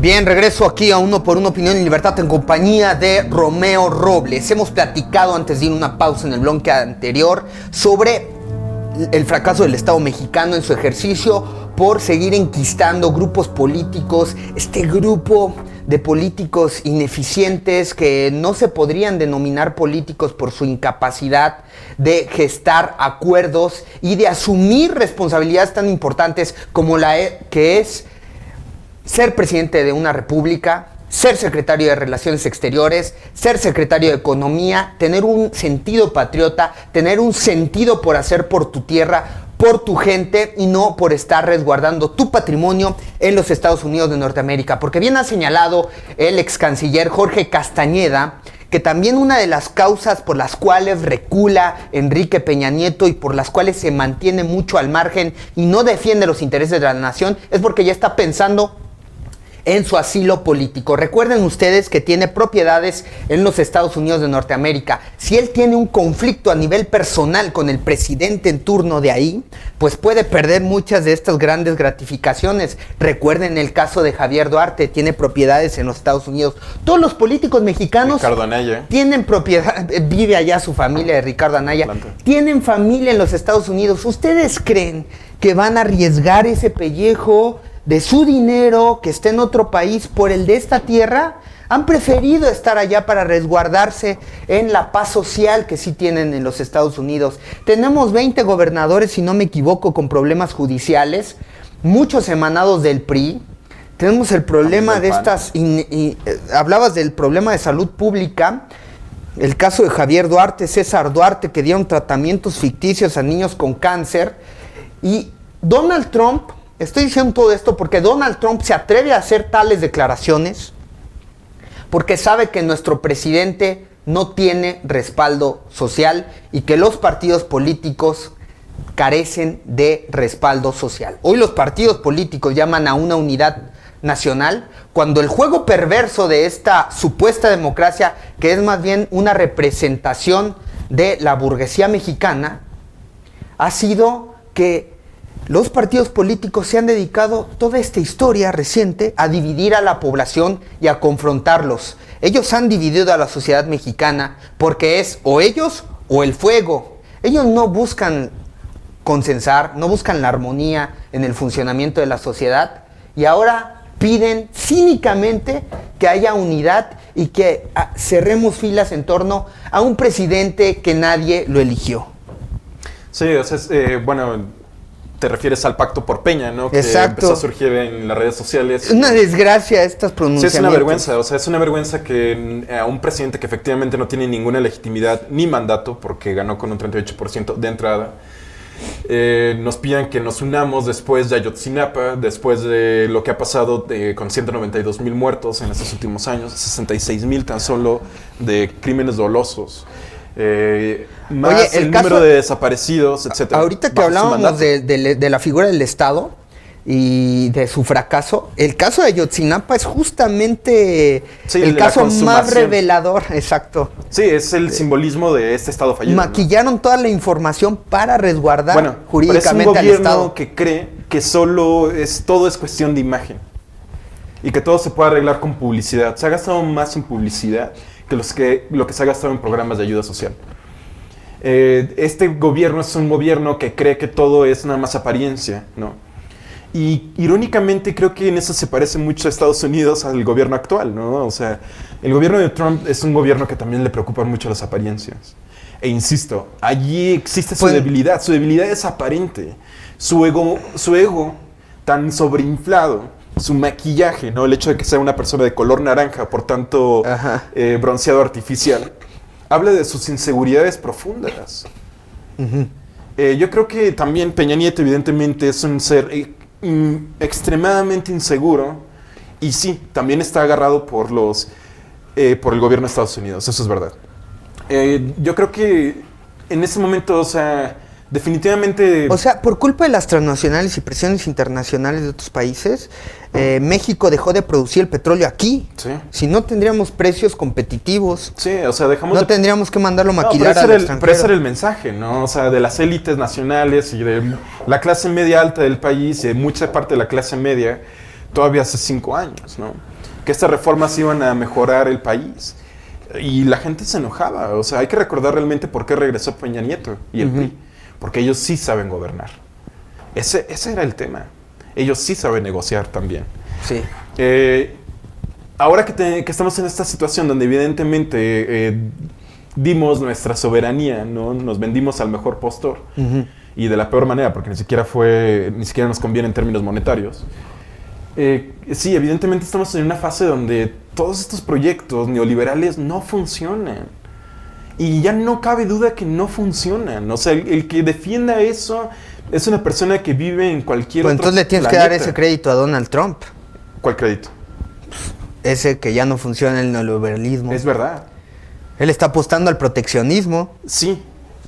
Bien, regreso aquí a Uno por Uno, Opinión y Libertad en compañía de Romeo Robles. Hemos platicado antes de ir a una pausa en el bloque anterior sobre el fracaso del Estado mexicano en su ejercicio por seguir enquistando grupos políticos, este grupo de políticos ineficientes que no se podrían denominar políticos por su incapacidad de gestar acuerdos y de asumir responsabilidades tan importantes como la que es ser presidente de una república, ser secretario de Relaciones Exteriores, ser secretario de Economía, tener un sentido patriota, tener un sentido por hacer por tu tierra, por tu gente y no por estar resguardando tu patrimonio en los Estados Unidos de Norteamérica. Porque bien ha señalado el ex canciller Jorge Castañeda que también una de las causas por las cuales recula Enrique Peña Nieto y por las cuales se mantiene mucho al margen y no defiende los intereses de la nación es porque ya está pensando en su asilo político. Recuerden ustedes que tiene propiedades en los Estados Unidos de Norteamérica. Si él tiene un conflicto a nivel personal con el presidente en turno de ahí, pues puede perder muchas de estas grandes gratificaciones. Recuerden el caso de Javier Duarte, tiene propiedades en los Estados Unidos. Todos los políticos mexicanos Ricardo Anaya tienen propiedad, vive allá su familia de Ricardo Anaya, tienen familia en los Estados Unidos. ¿Ustedes creen que van a arriesgar ese pellejo de su dinero que esté en otro país por el de esta tierra? Han preferido estar allá para resguardarse en la paz social que sí tienen en los Estados Unidos. Tenemos 20 gobernadores, si no me equivoco, con problemas judiciales, muchos emanados del PRI. Tenemos el problema de estas, hablabas del problema de salud pública, el caso de Javier Duarte, César Duarte, que dieron tratamientos ficticios a niños con cáncer. Y Donald Trump, estoy diciendo todo esto porque Donald Trump se atreve a hacer tales declaraciones porque sabe que nuestro presidente no tiene respaldo social y que los partidos políticos carecen de respaldo social. Hoy los partidos políticos llaman a una unidad nacional cuando el juego perverso de esta supuesta democracia, que es más bien una representación de la burguesía mexicana, ha sido que los partidos políticos se han dedicado toda esta historia reciente a dividir a la población y a confrontarlos. Ellos han dividido a la sociedad mexicana porque es o ellos o el fuego. Ellos no buscan consensar, no buscan la armonía en el funcionamiento de la sociedad y ahora piden cínicamente que haya unidad y que cerremos filas en torno a un presidente que nadie lo eligió. Sí, o sea, bueno, te refieres al pacto por Peña, ¿no? Que Exacto. Empezó a surgir en las redes sociales. Es una desgracia estas pronunciamientos. Sí, es una vergüenza, o sea, es una vergüenza que a un presidente que efectivamente no tiene ninguna legitimidad ni mandato, porque ganó con un 38% de entrada, nos pidan que nos unamos después de Ayotzinapa, después de lo que ha pasado con 192,000 muertos en estos últimos años, 66,000 tan solo de crímenes dolosos. Más oye, el número de desaparecidos, etc. Ahorita que hablábamos de la figura del Estado y de su fracaso, el caso de Ayotzinapa es justamente el caso más revelador. Exacto. Sí, es el simbolismo de este Estado fallido. Maquillaron, ¿no?, toda la información para resguardar jurídicamente al Estado. Es un gobierno que cree que todo es cuestión de imagen y que todo se puede arreglar con publicidad. Se ha gastado más en publicidad que lo que se ha gastado en programas de ayuda social. Este gobierno es un gobierno que cree que todo es nada más apariencia, ¿no? Y irónicamente creo que en eso se parece mucho a Estados Unidos al gobierno actual, ¿no? O sea, el gobierno de Trump es un gobierno que también le preocupan mucho las apariencias. E insisto, allí existe su debilidad es aparente. Su ego tan sobreinflado, su maquillaje, ¿no? El hecho de que sea una persona de color naranja, por tanto bronceado artificial, habla de sus inseguridades profundas. Yo creo que también Peña Nieto evidentemente es un ser extremadamente inseguro y sí, también está agarrado por el gobierno de Estados Unidos, eso es verdad. Yo creo que en ese momento, o sea, definitivamente... O sea, por culpa de las transnacionales y presiones internacionales de otros países, México dejó de producir el petróleo aquí. Sí. Si no, tendríamos precios competitivos. Sí, o sea, tendríamos que mandarlo maquilar al extranjero. Pero ese era el mensaje, ¿no? O sea, de las élites nacionales y de la clase media alta del país y de mucha parte de la clase media, todavía hace 5 años, ¿no? Que estas reformas iban a mejorar el país. Y la gente se enojaba. O sea, hay que recordar realmente por qué regresó Peña Nieto y el PRI. Porque ellos sí saben gobernar. Ese era el tema. Ellos sí saben negociar también. Sí. Ahora que estamos en esta situación donde evidentemente dimos nuestra soberanía, ¿no? Nos vendimos al mejor postor. Y de la peor manera, porque ni siquiera nos conviene en términos monetarios. Sí, evidentemente estamos en una fase donde todos estos proyectos neoliberales no funcionan. Y ya no cabe duda que no funcionan. O sea, el que defienda eso es una persona que vive en cualquier Pues otro entonces le tienes planeta. que dar ese crédito a Donald Trump. ¿Cuál crédito? Ese que ya no funciona el neoliberalismo. Es verdad. Él está apostando al proteccionismo. Sí.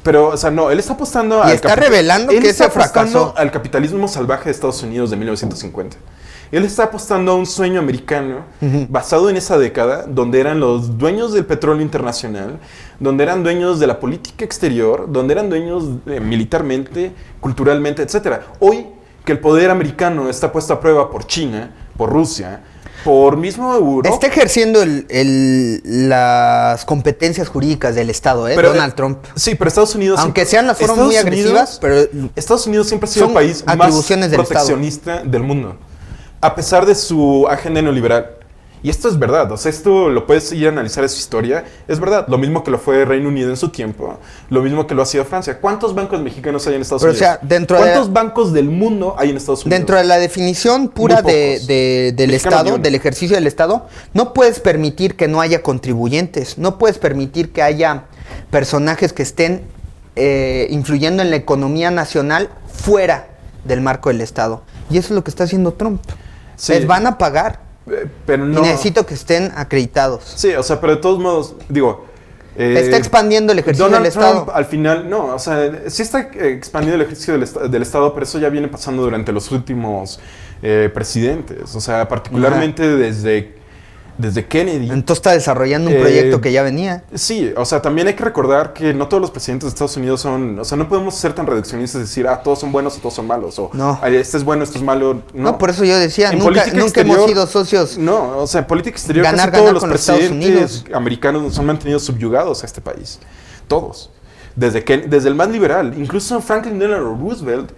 Pero, o sea, no, él está apostando Y está revelando que ese fracasó. Al capitalismo salvaje de Estados Unidos de 1950. Él está apostando a un sueño americano basado en esa década, donde eran los dueños del petróleo internacional, donde eran dueños de la política exterior, donde eran dueños militarmente, culturalmente, etc. Hoy, que el poder americano está puesto a prueba por China, por Rusia, por mismo Europa. Está ejerciendo las competencias jurídicas del Estado, Donald Trump. Sí, pero Estados Unidos... Aunque sean las formas muy agresivas, pero... Estados Unidos siempre ha sido el país más proteccionista del mundo. A pesar de su agenda neoliberal. Y esto es verdad, o sea, esto lo puedes ir a analizar en su historia, es verdad, lo mismo que lo fue Reino Unido en su tiempo, lo mismo que lo ha sido Francia. ¿Cuántos bancos mexicanos hay en Estados Unidos? O sea, ¿cuántos bancos del mundo hay en Estados Unidos? Dentro de la definición pura del Estado, del ejercicio del Estado, no puedes permitir que no haya contribuyentes, no puedes permitir que haya personajes que estén influyendo en la economía nacional fuera del marco del Estado. Y eso es lo que está haciendo Trump. Sí. Les van a pagar. Pero no. Y necesito que estén acreditados. Sí, o sea, pero de todos modos, digo... está expandiendo el ejercicio Donald del Trump, Estado. al final, no, o sea, sí está expandiendo el ejercicio del Estado, pero eso ya viene pasando durante los últimos presidentes. O sea, particularmente desde Kennedy. Entonces está desarrollando un proyecto que ya venía. Sí, o sea, también hay que recordar que no todos los presidentes de Estados Unidos son... O sea, no podemos ser tan reduccionistas y decir, todos son buenos o todos son malos. O, no. Este es bueno, esto es malo. No, por eso yo decía, nunca exterior, hemos sido socios. No, o sea, en política exterior casi todos los presidentes americanos nos han mantenido subyugados a este país. Todos. Desde el más liberal. Incluso Franklin Delano Roosevelt,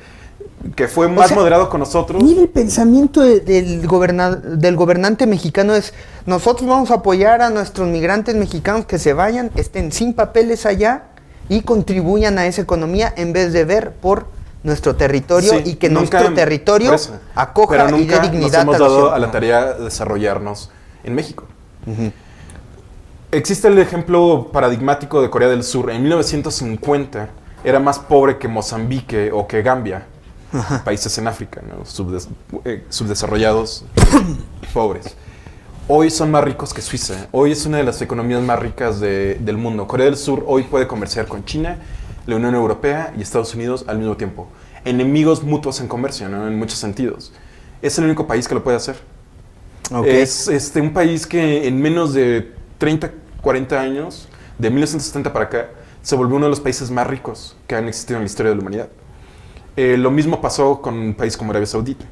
que fue más moderado con nosotros. Mira, el pensamiento del gobernante mexicano es: nosotros vamos a apoyar a nuestros migrantes mexicanos que se vayan, estén sin papeles allá y contribuyan a esa economía en vez de ver por nuestro territorio y que nuestro territorio acoja y dé dignidad nos hemos dado a la tarea de desarrollarnos en México. Existe el ejemplo paradigmático de Corea del Sur. En 1950 era más pobre que Mozambique o que Gambia. Países en África, ¿no? Subdesarrollados, pobres. Hoy son más ricos que Suiza. Hoy es una de las economías más ricas del mundo. Corea del Sur hoy puede comerciar con China, la Unión Europea y Estados Unidos al mismo tiempo. Enemigos mutuos en comercio, ¿no? En muchos sentidos. Es el único país que lo puede hacer. Es un país que en menos de 30, 40 años, de 1970 para acá, se volvió uno de los países más ricos que han existido en la historia de la humanidad. Lo mismo pasó con un país como Arabia Saudita.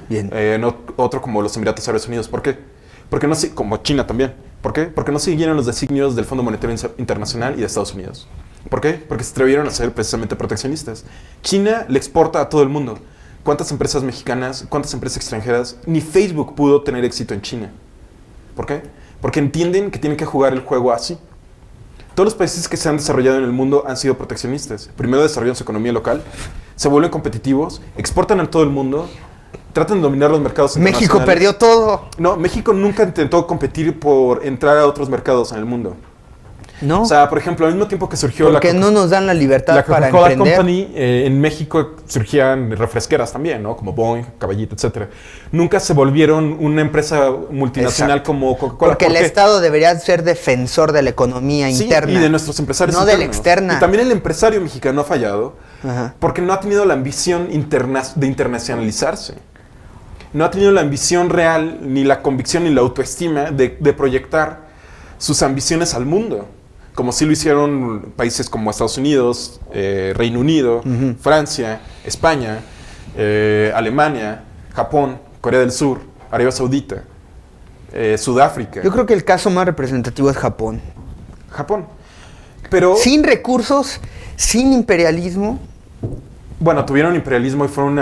Bien. Otro como los Emiratos Árabes Unidos. ¿Por qué? Como China también. ¿Por qué? Porque no siguieron los designios del Fondo Monetario Internacional y de Estados Unidos. ¿Por qué? Porque se atrevieron a ser precisamente proteccionistas. China le exporta a todo el mundo. ¿Cuántas empresas mexicanas, cuántas empresas extranjeras? Ni Facebook pudo tener éxito en China. ¿Por qué? Porque entienden que tienen que jugar el juego así. Todos los países que se han desarrollado en el mundo han sido proteccionistas. Primero desarrollan su economía local, se vuelven competitivos, exportan a todo el mundo, tratan de dominar los mercados internacionales. México perdió todo. No, México nunca intentó competir por entrar a otros mercados en el mundo. No. O sea, por ejemplo, al mismo tiempo que surgió porque no nos dan la libertad para Coca-Cola emprender. Company, en México surgían refresqueras también, ¿no? Como Boeing, Caballito, etc. Nunca se volvieron una empresa multinacional como Coca-Cola. Porque el Estado debería ser defensor de la economía interna. Y de nuestros empresarios no internos. de la externa. Y también el empresario mexicano ha fallado porque no ha tenido la ambición de internacionalizarse. No ha tenido la ambición real, ni la convicción, ni la autoestima de proyectar sus ambiciones al mundo. Como sí lo hicieron países como Estados Unidos, Reino Unido, Francia, España, Alemania, Japón, Corea del Sur, Arabia Saudita, Sudáfrica. Yo creo que el caso más representativo es Japón. Japón. Pero, Sin recursos, sin imperialismo. bueno, tuvieron imperialismo y fue un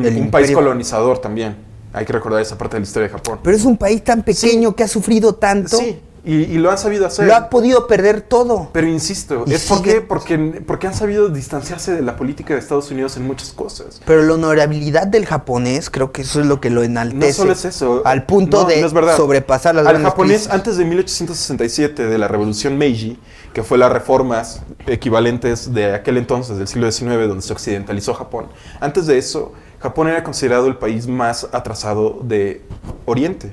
imperio. país colonizador también. Hay que recordar esa parte de la historia de Japón. Pero es un país tan pequeño que ha sufrido tanto. Sí, y lo han sabido hacer. Lo ha podido perder todo. Pero insisto, Y ¿es sigue- porque han sabido distanciarse de la política de Estados Unidos en muchas cosas. Pero la honorabilidad del japonés, creo que eso es lo que lo enaltece. No solo es eso. Al punto No, de no es verdad. sobrepasar las Al grandes japonés, crisis. antes de 1867, de la Revolución Meiji, que fue las reformas equivalentes de aquel entonces, del siglo XIX, donde se occidentalizó Japón. Antes de eso, Japón era considerado el país más atrasado de Oriente.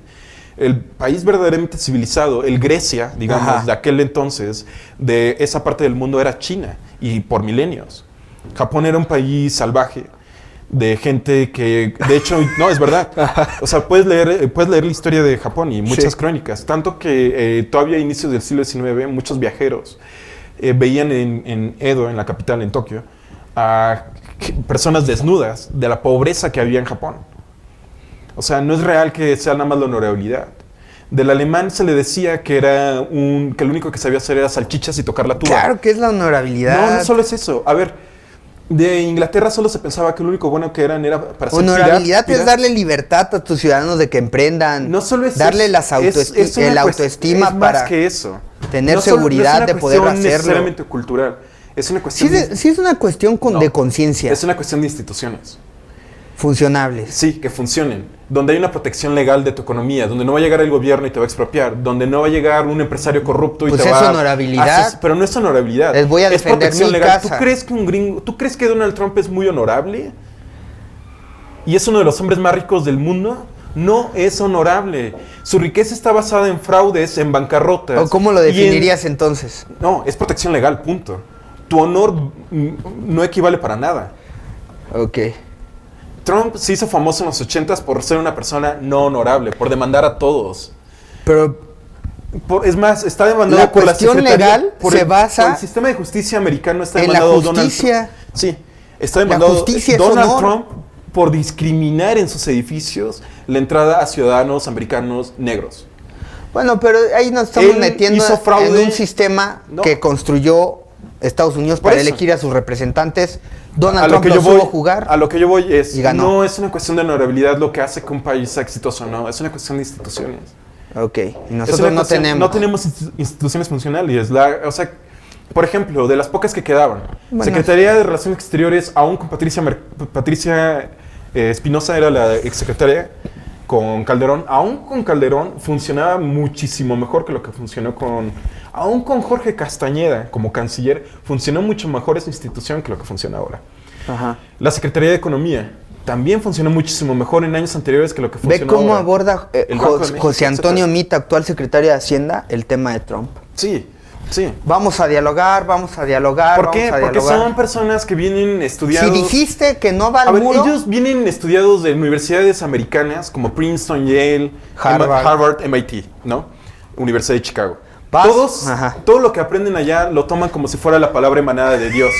El país verdaderamente civilizado, el Grecia, digamos, Ajá. de aquel entonces, de esa parte del mundo era China, y por milenios. Japón era un país salvaje, de gente que, de hecho, no, es verdad. O sea, puedes leer la historia de Japón y muchas Sí. crónicas. Tanto que todavía a inicios del siglo XIX, muchos viajeros veían en Edo, en la capital, en Tokio, a personas desnudas de la pobreza que había en Japón. O sea, no es real que sea nada más la honorabilidad. Del alemán se le decía que que lo único que sabía hacer era salchichas y tocar la tuba. Claro que es la honorabilidad. No, no solo es eso. A ver, de Inglaterra solo se pensaba que lo único bueno que eran era para ser Honorabilidad es pirata. darle libertad a tus ciudadanos de que emprendan. No solo es darle eso, las es una el cuest- autoestima es más para que eso. tener No solo- seguridad no es de una poder cuestión hacerlo. necesariamente cultural. Es una Sí, cuestión sí es una cuestión No. de conciencia, es una cuestión de instituciones. funcionables. Sí, que funcionen. Donde hay una protección legal de tu economía, donde no va a llegar el gobierno y te va a expropiar, donde no va a llegar un empresario corrupto y Pues te es va honorabilidad. pero no es honorabilidad. Les voy a defender protección mi legal. casa. ¿Tú crees que Donald Trump es muy honorable? ¿Y es uno de los hombres más ricos del mundo? No es honorable. Su riqueza está basada en fraudes, en bancarrotas. ¿O cómo lo y en- definirías entonces? No, es protección legal, punto. Tu honor no equivale para nada. Ok. Trump se hizo famoso en los 80s por ser una persona no honorable, por demandar a todos. Pero Es más, está demandado La por la cuestión Secretaría- legal por se el, basa por el sistema de justicia americano está en la demandado Donald justicia. Trump. Sí, está demandado justicia es Donald honor. Trump por discriminar en sus edificios la entrada a ciudadanos americanos negros. Bueno, pero ahí nos estamos Él metiendo hizo fraude. en un sistema No. que construyó Estados Unidos Por para eso. elegir a sus representantes. Donald A lo Trump que lo yo voy, supo jugar. a lo que yo voy es, y ganó. no es una cuestión de honorabilidad lo que hace que un país sea exitoso, no, es una cuestión de instituciones. Ok, y Es nosotros una no cuestión- tenemos. No tenemos instituciones funcionales. O sea, por ejemplo, de las pocas que quedaban, Bueno. Secretaría de Relaciones Exteriores, aún con Patricia Espinosa era la exsecretaria, con Calderón, aún con Calderón funcionaba muchísimo mejor que lo que funcionó aún con Jorge Castañeda como canciller, funcionó mucho mejor esa institución que lo que funciona ahora. Ajá. La Secretaría de Economía también funcionó muchísimo mejor en años anteriores que lo que Ve funcionó cómo ahora. aborda El Banco de México, José Antonio etcétera. Mita, actual secretario de Hacienda, el tema de Trump. Sí, sí. Vamos a dialogar, vamos a dialogar. ¿Por qué? vamos a Porque dialogar. son personas que vienen estudiados. Si dijiste que no va al A ver, muro, ellos vienen estudiados de universidades americanas como Princeton, Yale, Harvard. MIT, ¿no? Universidad de Chicago. Vas- Todos, Ajá. todo lo que aprenden allá lo toman como si fuera la palabra emanada de Dios.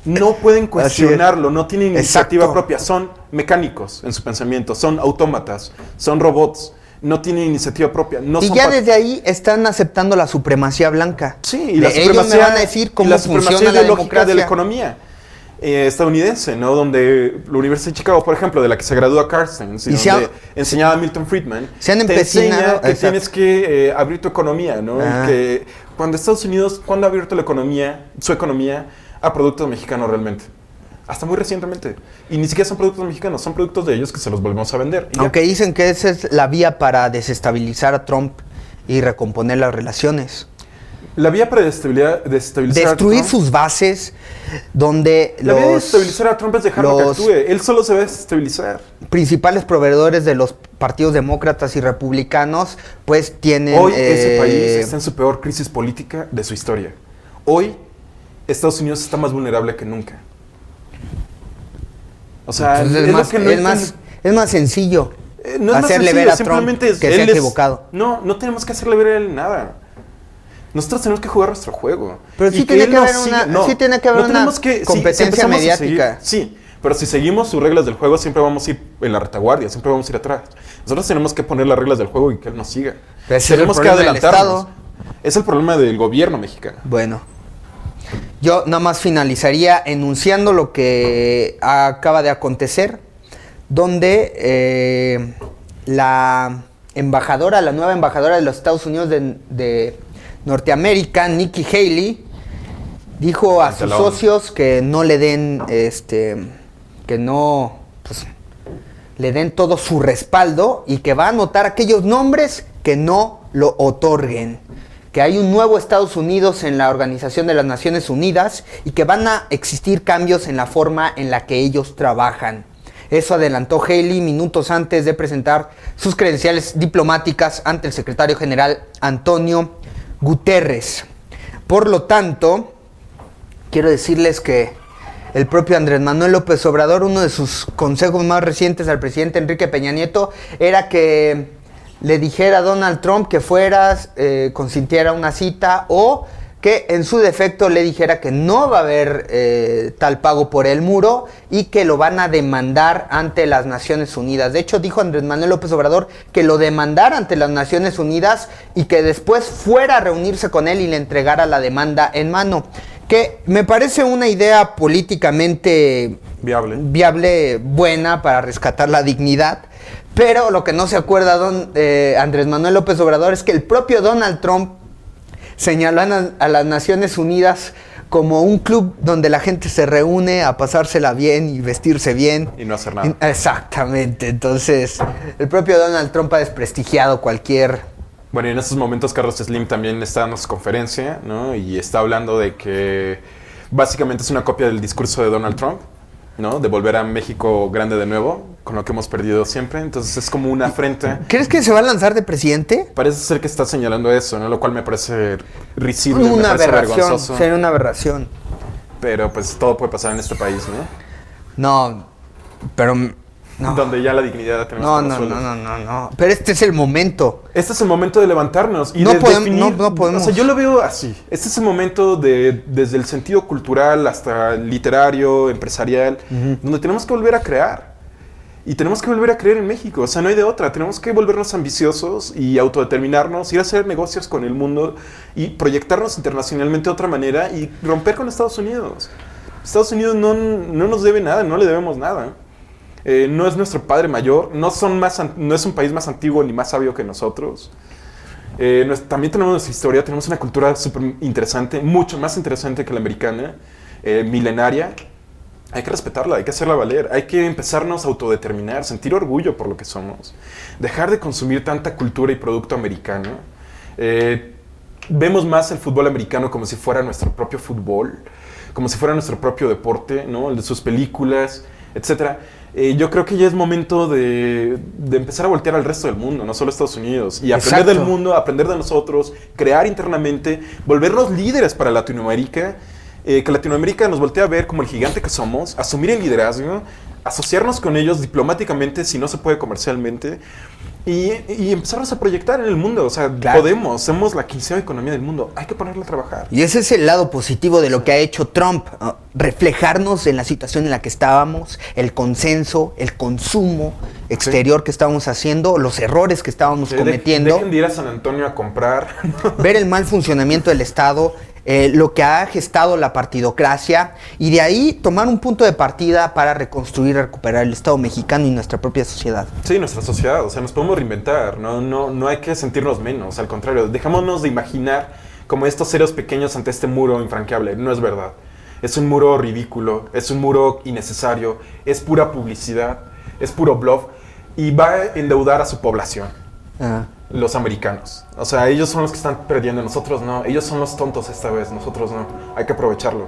No pueden cuestionarlo, no tienen iniciativa Exacto. propia, son mecánicos en su pensamiento, son autómatas, son robots, no tienen iniciativa propia. No y son ya pa- desde ahí están aceptando la supremacía blanca. Sí, y la Ellos me supremacía, van a decir y cómo la supremacía funciona la ideológica democracia. de la economía estadounidense, ¿no? Donde la Universidad de Chicago, por ejemplo, de la que se gradúa Carstens, y Y se donde ha- enseñaba Milton Friedman, se han te enseña empecinado- que exacto. tienes que abrir tu economía, ¿no? Ah. Y que cuando Estados Unidos, ¿cuándo ha abierto la economía, su economía, a productos mexicanos realmente? Hasta muy recientemente. Y ni siquiera son productos mexicanos, son productos de ellos que se los volvemos a vender. Y ya. Aunque dicen que esa es la vía para desestabilizar a Trump y recomponer las relaciones. La vía para desestabilizar Destruir a Trump, sus bases, donde la vía de los desestabilizar a Trump es dejarlo que los- actúe. Él solo se va a desestabilizar. principales proveedores de los partidos demócratas y republicanos, pues tienen... Hoy ese país está en su peor crisis política de su historia. Hoy Estados Unidos está más vulnerable que nunca. O sea, entonces es lo que no es más sencillo no es más hacerle sencillo, ver a Trump simplemente que se ha él equivocado. No tenemos que hacerle ver a él nada. Nosotros tenemos que jugar nuestro juego. Pero sí Y tiene él que nos haber siga- sí tiene que haber una tenemos que- si competencia empezamos a mediática. seguir- sí, Pero si seguimos sus reglas del juego, siempre vamos a ir en la retaguardia, siempre vamos a ir atrás. Nosotros tenemos que poner las reglas del juego y que él nos siga. Tenemos que adelantarnos. Es el problema del gobierno mexicano. Bueno, yo nada más finalizaría enunciando lo que acaba de acontecer, donde la nueva embajadora de los Estados Unidos de Norteamérica, Nikki Haley, dijo a sus socios que no le den, le den todo su respaldo y que va a anotar aquellos nombres que no lo otorguen. Que hay un nuevo Estados Unidos en la Organización de las Naciones Unidas y que van a existir cambios en la forma en la que ellos trabajan. Eso adelantó Haley minutos antes de presentar sus credenciales diplomáticas ante el secretario general Antonio Guterres. Por lo tanto, quiero decirles que el propio Andrés Manuel López Obrador, uno de sus consejos más recientes al presidente Enrique Peña Nieto, era que le dijera a Donald Trump que consintiera una cita, o que en su defecto le dijera que no va a haber tal pago por el muro y que lo van a demandar ante las Naciones Unidas. De hecho, dijo Andrés Manuel López Obrador que lo demandara ante las Naciones Unidas y que después fuera a reunirse con él y le entregara la demanda en mano. Que me parece una idea políticamente viable, buena para rescatar la dignidad. Pero lo que no se acuerda Andrés Manuel López Obrador es que el propio Donald Trump señaló a las Naciones Unidas como un club donde la gente se reúne a pasársela bien y vestirse bien. Y no hacer nada. Exactamente. Entonces, el propio Donald Trump ha desprestigiado cualquier... Bueno, y en estos momentos Carlos Slim también está dando su conferencia, ¿no? Y está hablando de que básicamente es una copia del discurso de Donald Trump, ¿no? De volver a México grande de nuevo, con lo que hemos perdido siempre. Entonces es como una afrenta. ¿Crees que se va a lanzar de presidente? Parece ser que está señalando eso, ¿no? Lo cual me parece risible, una me parece aberración, vergonzoso. Sería una aberración. Pero pues todo puede pasar en este país, ¿no? No, pero... No. Donde ya la dignidad la tenemos por los suelos. No. Pero este es el momento. Este es el momento de levantarnos y no de definir. No podemos. O sea, yo lo veo así. Este es el momento desde el sentido cultural hasta el literario, empresarial, donde tenemos que volver a crear. Y tenemos que volver a creer en México. O sea, no hay de otra. Tenemos que volvernos ambiciosos y autodeterminarnos, ir a hacer negocios con el mundo y proyectarnos internacionalmente de otra manera y romper con Estados Unidos. Estados Unidos no nos debe nada, no le debemos nada. No es nuestro padre mayor, no es un país más antiguo ni más sabio que nosotros. También tenemos nuestra historia, tenemos una cultura súper interesante, mucho más interesante que la americana, milenaria. Hay que respetarla, hay que hacerla valer, hay que empezarnos a autodeterminar, sentir orgullo por lo que somos, dejar de consumir tanta cultura y producto americano. Vemos más el fútbol americano como si fuera nuestro propio fútbol, como si fuera nuestro propio deporte, ¿no? El de sus películas, etcétera. Yo creo que ya es momento de empezar a voltear al resto del mundo, no solo Estados Unidos, y aprender del mundo, aprender de nosotros, crear internamente, volvernos líderes para Latinoamérica, que Latinoamérica nos voltee a ver como el gigante que somos, asumir el liderazgo, asociarnos con ellos diplomáticamente si no se puede comercialmente, y empezarnos a proyectar en el mundo. O sea, claro, somos la 15ª economía del mundo, hay que ponerla a trabajar. Y ese es el lado positivo de lo que ha hecho Trump, reflejarnos en la situación en la que estábamos, el consenso, el consumo exterior que estábamos haciendo, los errores que estábamos cometiendo. Dejen de ir a San Antonio a comprar. Ver el mal funcionamiento del Estado, lo que ha gestado la partidocracia, y de ahí tomar un punto de partida para reconstruir y recuperar el Estado mexicano y nuestra propia sociedad. Sí, nuestra sociedad, o sea, nos podemos reinventar, no hay que sentirnos menos, al contrario, dejémonos de imaginar como estos seres pequeños ante este muro infranqueable. No es verdad, es un muro ridículo, es un muro innecesario, es pura publicidad, es puro bluff, y va a endeudar a su población. Los americanos. O sea, ellos son los que están perdiendo, nosotros no. Ellos son los tontos esta vez, nosotros no. Hay que aprovecharlo.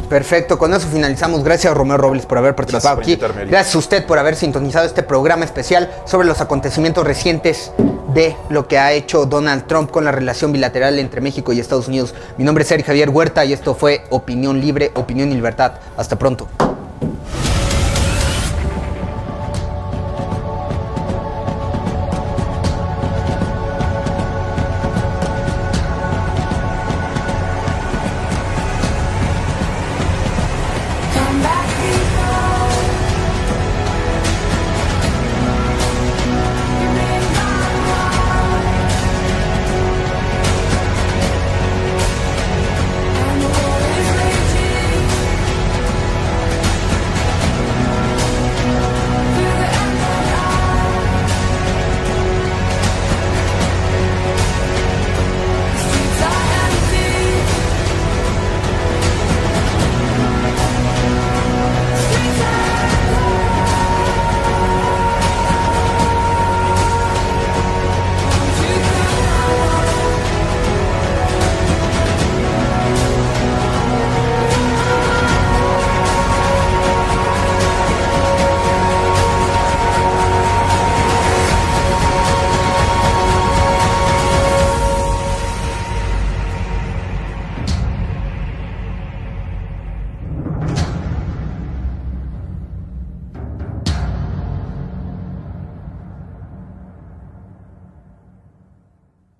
Perfecto, con eso finalizamos. Gracias a Romeo Robles por haber participado aquí. Gracias a usted por haber sintonizado este programa especial sobre los acontecimientos recientes de lo que ha hecho Donald Trump con la relación bilateral entre México y Estados Unidos. Mi nombre es Eric Javier Huerta y esto fue Opinión Libre, Opinión y Libertad. Hasta pronto.